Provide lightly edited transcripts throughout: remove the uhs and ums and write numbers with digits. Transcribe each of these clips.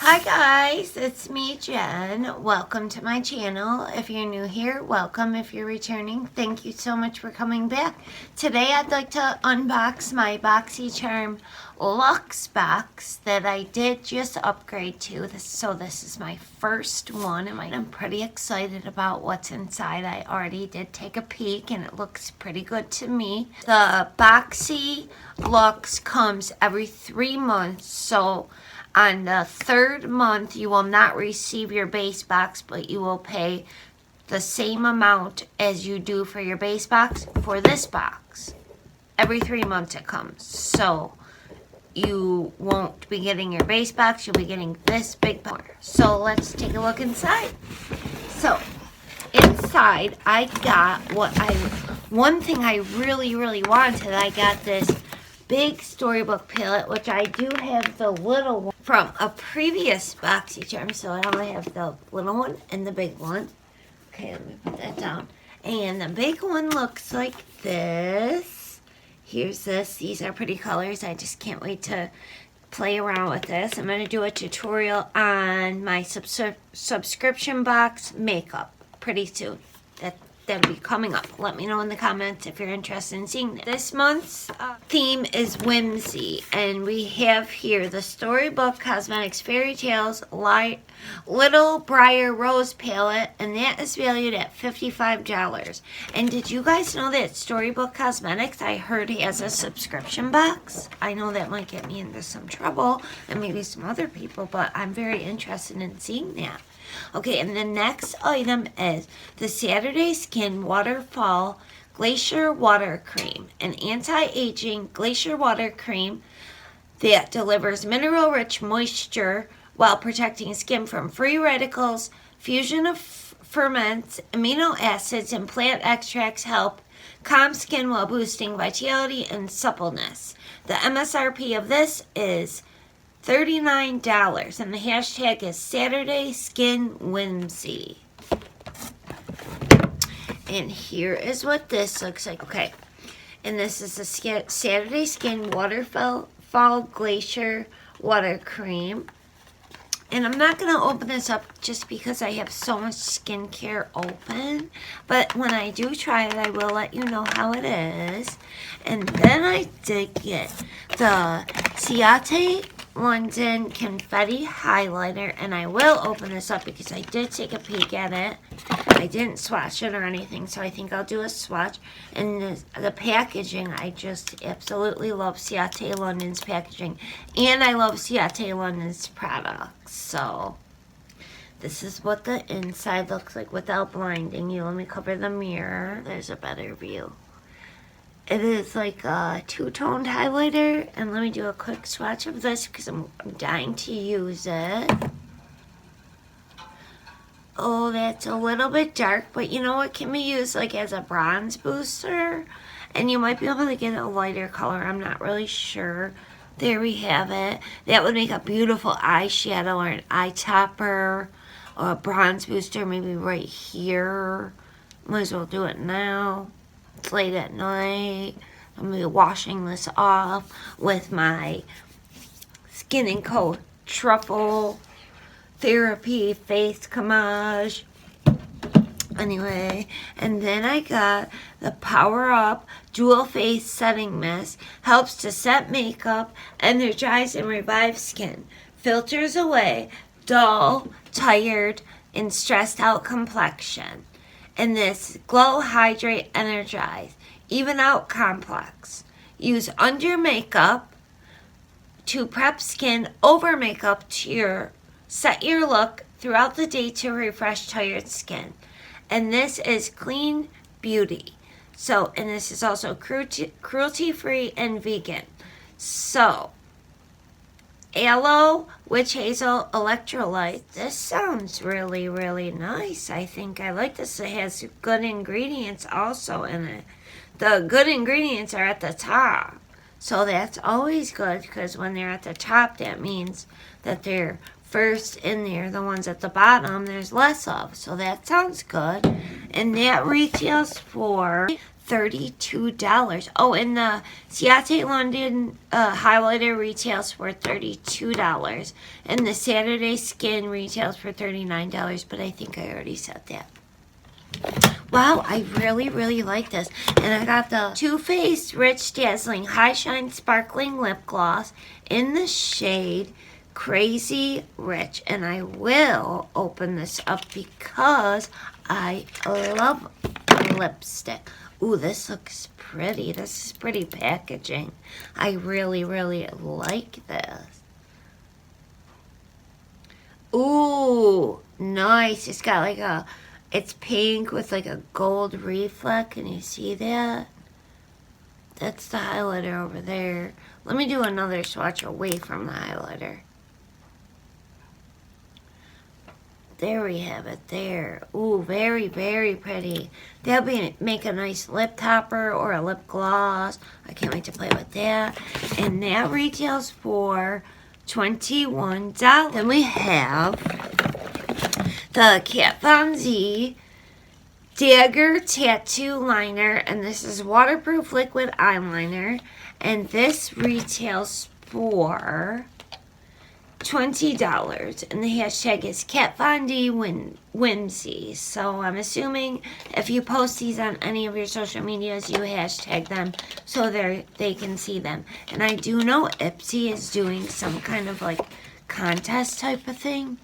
Hi guys, it's me Jen. Welcome to my channel. If you're new here, welcome. If you're returning, thank you so much for coming back. Today I'd like to unbox my BOXYCHARM Luxe box that I did just upgrade to. So this is my first one and I'm pretty excited about what's inside. I already did take a peek and it looks pretty good to me. The BOXY Luxe comes every 3 months, so on the third month, you will not receive your base box, but you will pay the same amount as you do for your base box for this box. Every 3 months it comes. So you won't be getting your base box, you'll be getting this big box. So let's take a look inside. So inside, I got one thing I really wanted. I got this big storybook palette, which I do have the little one from a previous BOXYCHARM, so I only have the little one and the big one. Okay, let me put that down. And the big one looks like this. Here's this. These are pretty colors. I just can't wait to play around with this. I'm going to do a tutorial on my subscription box makeup pretty soon. That'll be coming up. Let me know in the comments if you're interested in seeing that. This month's theme is whimsy, and we have here the Storybook Cosmetics Fairy Tales Little Briar Rose palette, and that is valued at $55. And did you guys know that Storybook Cosmetics, I heard, has a subscription box? I know that might get me into some trouble, and maybe some other people, but I'm very interested in seeing that. Okay, and the next item is the Saturday Skin Waterfall Glacier Water Cream, an anti-aging glacier water cream that delivers mineral-rich moisture while protecting skin from free radicals. Fusion of ferments, amino acids, and plant extracts help calm skin while boosting vitality and suppleness. The MSRP of this is $39, and the hashtag is Saturday Skin Whimsy. And here is what this looks like. Okay, and this is the Saturday Skin Waterfall Glacier Water Cream. And I'm not going to open this up just because I have so much skincare open. But when I do try it, I will let you know how it is. And then I did get the Ciate London Confetti Highlighter. And I will open this up because I did take a peek at it. I didn't swatch it or anything, so I think I'll do a swatch. And the packaging, I just absolutely love Ciate London's packaging. And I love Ciate London's products. So this is what the inside looks like without blinding you. Let me cover the mirror. There's a better view. It is like a two-toned highlighter. And let me do a quick swatch of this because I'm dying to use it. Oh, that's a little bit dark, but you know what, can be used like as a bronze booster, and you might be able to get a lighter color. I'm not really sure. There we have it. That would make a beautiful eyeshadow or an eye topper or a bronze booster maybe right here. Might as well do it now. It's late at night. I'm going to be washing this off with my Skin & Co. Truffle Therapy Face Camouflage. Anyway, and then I got the Power Up Dual Face Setting Mist. Helps to set makeup, energize, and revive skin. Filters away dull, tired, and stressed out complexion. And this Glow, Hydrate, Energize, Even Out Complex. Use under makeup to prep skin, over makeup to set your look throughout the day to refresh tired skin. And this is Clean Beauty. So, and this is also cruelty-free and vegan. So, Aloe, Witch Hazel, Electrolyte. This sounds really nice. I think I like this. It has good ingredients also in it. The good ingredients are at the top. So that's always good because when they're at the top, that means that they're first in there. The ones at the bottom, there's less of. So that sounds good. And that retails for $32. Oh, and the Ciate London highlighter retails for $32. And the Saturday Skin retails for $39, but I think I already said that. Wow, I really, really like this. And I got the Too Faced Rich Dazzling High Shine Sparkling Lip Gloss in the shade Crazy Rich. And I will open this up because I love lipstick. Ooh, this looks pretty. This is pretty packaging. I really, really like this. Ooh, nice. It's got like a... It's pink with like a gold reflect. Can you see that? That's the highlighter over there. Let me do another swatch away from the highlighter. There we have it there. Ooh, very, very pretty. That'll make a nice lip topper or a lip gloss. I can't wait to play with that. And that retails for $21. Then we have the Kat Von D Dagger Tattoo Liner, and this is waterproof liquid eyeliner, and this retails for $20, and the hashtag is Kat Von D Whimsy. So I'm assuming if you post these on any of your social medias, you hashtag them so they can see them. And I do know IPSY is doing some kind of like contest type of thing.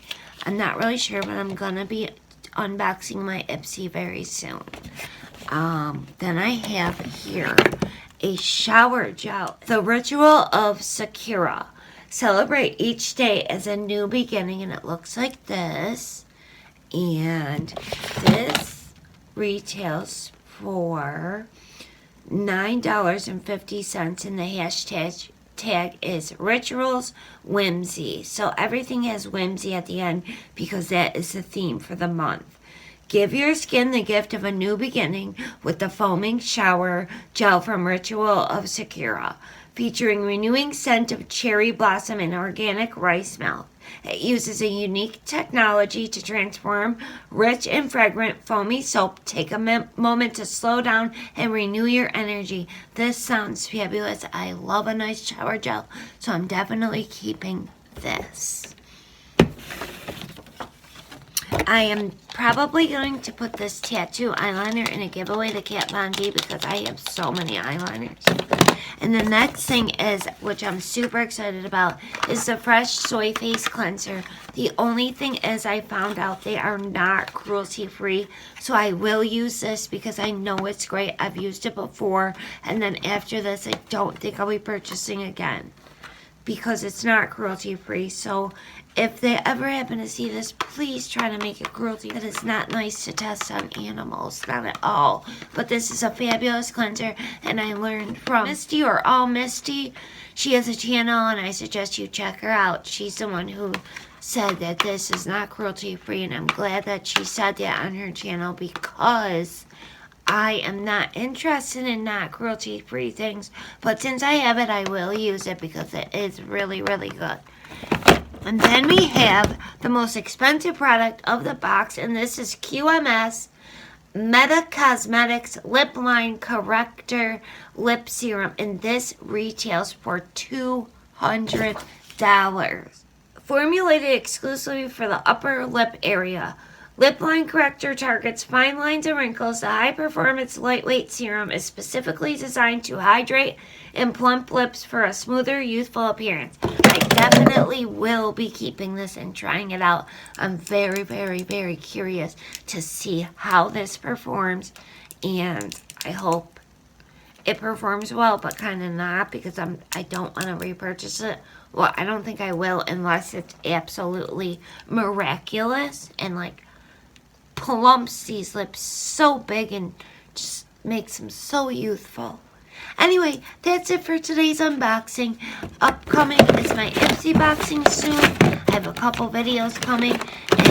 I'm not really sure, but I'm gonna be unboxing my IPSY very soon. Then I have here a shower gel, the Ritual of Sakura. Celebrate each day as a new beginning, and it looks like this. And this retails for $9.50, and the hashtag is Rituals Whimsy. So everything has whimsy at the end because that is the theme for the month. Give your skin the gift of a new beginning with the foaming shower gel from Ritual of Sakura, featuring renewing scent of cherry blossom and organic rice milk. It uses a unique technology to transform rich and fragrant foamy soap. Take a moment to slow down and renew your energy. This sounds fabulous. I love a nice shower gel, so I'm definitely keeping this. I am probably going to put this tattoo eyeliner in a giveaway to Kat Von D because I have so many eyeliners. And the next thing is, which I'm super excited about, is the Fresh Soy Face Cleanser. The only thing is I found out they are not cruelty-free, so I will use this because I know it's great. I've used it before, and then after this, I don't think I'll be purchasing again because it's not cruelty-free. So if they ever happen to see this, please try to make it cruelty. It is not nice to test on animals, not at all. But this is a fabulous cleanser, and I learned from Misty, or All Misty. She has a channel, and I suggest you check her out. She's the one who said that this is not cruelty-free, and I'm glad that she said that on her channel because I am not interested in not cruelty-free things. But since I have it, I will use it because it is really, really good. And then we have the most expensive product of the box, and this is QMS Meta Cosmetics Lip Line Corrector Lip Serum, and this retails for $200. Formulated exclusively for the upper lip area, Lip Line Corrector targets fine lines and wrinkles. The high-performance lightweight serum is specifically designed to hydrate and plump lips for a smoother, youthful appearance. I definitely will be keeping this and trying it out. I'm very, very, very curious to see how this performs, and I hope it performs well, but kind of not because I don't want to repurchase it. Well, I don't think I will unless it's absolutely miraculous and like plumps these lips so big and just makes them so youthful. Anyway, that's it for today's unboxing. Upcoming is my IPSY boxing soon. I have a couple videos coming,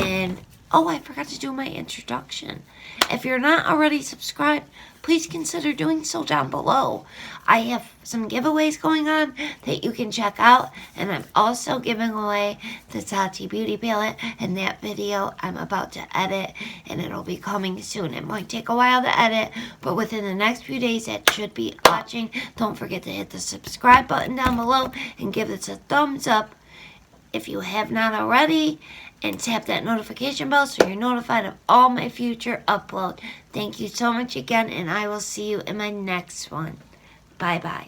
and Oh, I forgot to do my introduction. If you're not already subscribed, please consider doing so down below. I have some giveaways going on that you can check out, and I'm also giving away the Tati Beauty palette, and that video I'm about to edit, and it'll be coming soon. It might take a while to edit, but within the next few days it should be watching. Don't forget to hit the subscribe button down below and give this a thumbs up if you have not already, and tap that notification bell so you're notified of all my future uploads. Thank you so much again, and I will see you in my next one. Bye-bye.